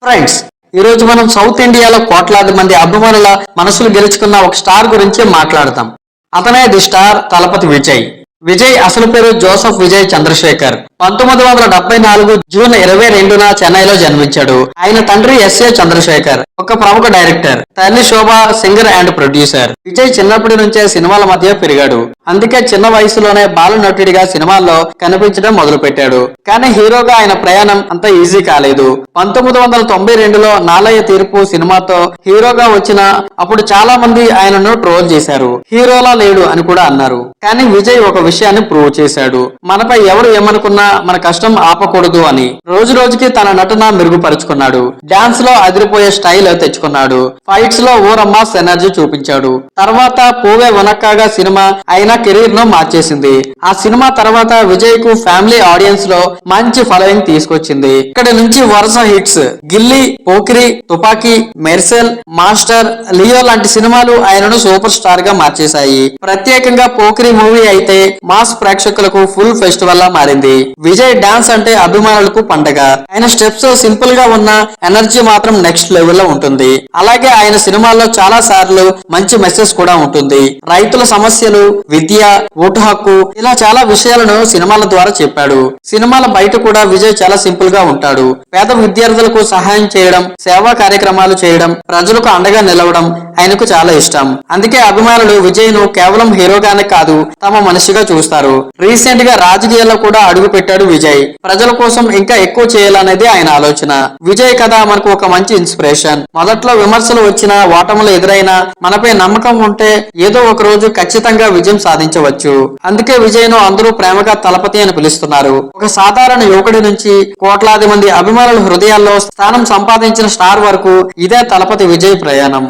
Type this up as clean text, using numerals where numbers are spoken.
Friends, ఈ రోజు మనం సౌత్ ఇండియాలో కోట్లాది మంది అభిమానుల మనసులు గెలుచుకున్న ఒక స్టార్ గురించి మాట్లాడతాం. అతనే ది స్టార్ తలపతి విజయ్. విజయ్ అసలు పేరు జోసెఫ్ విజయ్ చంద్రశేఖర్. 1974 జూన్ 22న చెన్నైలో జన్మించాడు. ఆయన తండ్రి ఎస్ఏ చంద్రశేఖర్, ఒక ప్రముఖ డైరెక్టర్. తల్లి శోభ సింగర్ అండ్ ప్రొడ్యూసర్. విజయ్ చిన్నప్పటి నుంచే సినిమాల మధ్య పెరిగాడు. అందుకే చిన్న వయసులోనే బాల నటుడిగా సినిమాల్లో కనిపించడం మొదలు పెట్టాడు. కానీ హీరోగా ఆయన ప్రయాణం అంత ఈజీ కాలేదు. 1992లో నాలయ్య తీర్పు సినిమాతో హీరోగా వచ్చిన అప్పుడు చాలా మంది ఆయనను ట్రోల్ చేశారు. హీరోలా లేడు అని కూడా అన్నారు. కానీ విజయ్ ఒక విషయాన్ని ప్రూవ్ చేశాడు. మనపై ఎవరు ఏమనుకున్నా మన కష్టం ఆపకూడదు అని. రోజు రోజుకి తన నటన మెరుగుపరుచుకున్నాడు. డాన్స్ లో అదిరిపోయే స్టైల్ తెచ్చుకున్నాడు. ఫైట్స్ లో ఓరమ్మాస్ ఎనర్జీ చూపించాడు. తర్వాత పూవే వనక్కాగా సినిమా ఆయన కెరీర్ ను మార్చేసింది. ఆ సినిమా తర్వాత విజయ్ కు ఫ్యామిలీ ఆడియన్స్ లో మంచి ఫాలోయింగ్ తీసుకొచ్చింది. ఇక్కడ నుంచి వరుస హిట్స్ గిల్లీ, పోకిరి, తుపాకీ, మెర్సెల్, మాస్టర్, లియో లాంటి సినిమాలు ఆయనను సూపర్ స్టార్ గా మార్చేశాయి. ప్రత్యేకంగా పోకిరి మూవీ అయితే మాస్ ప్రేక్షకులకు ఫుల్ ఫెస్టివల్ లా మారింది. విజయ్ డాన్స్ అంటే అభిమానులకు పండగ. ఆయన స్టెప్స్ సింపుల్ గా ఉన్న ఎనర్జీ మాత్రం నెక్స్ట్ లెవెల్ లో ఉంటుంది. అలాగే ఆయన సినిమాల్లో చాలా సార్లు మంచి మెసేజ్ కూడా ఉంటుంది. రైతుల సమస్యలు, విద్య, ఓటు హక్కు, ఇలా చాలా విషయాలను సినిమాల ద్వారా చెప్పాడు. సినిమాల బయట కూడా విజయ్ చాలా సింపుల్ గా ఉంటాడు. పేద విద్యార్థులకు సహాయం చేయడం, సేవా కార్యక్రమాలు చేయడం, ప్రజలకు అండగా నిలవడం ఆయనకు చాలా ఇష్టం. అందుకే అభిమానులు విజయ్ ను కేవలం హీరోగానే కాదు, తమ మనిషిగా చూస్తారు. రీసెంట్ గా రాజకీయాల్లో కూడా అడుగు పెట్టాడు విజయ్. ప్రజల కోసం ఇంకా ఎక్కువ చేయాలనేది ఆయన ఆలోచన. విజయ్ కథ మనకు ఒక మంచి ఇన్స్పిరేషన్. మొదట్లో విమర్శలు వచ్చినా, ఓటములు ఎదురైనా మనపై నమ్మకం ఉంటే ఏదో ఒక రోజు ఖచ్చితంగా విజయం సాధించవచ్చు. అందుకే విజయ్ ను అందరూ ప్రేమగా తలపతి అని పిలుస్తున్నారు. ఒక సాధారణ యువకుడి నుంచి కోట్లాది మంది అభిమానుల హృదయాల్లో స్థానం సంపాదించిన స్టార్ వరకు ఇదే తలపతి విజయ్ ప్రయాణం.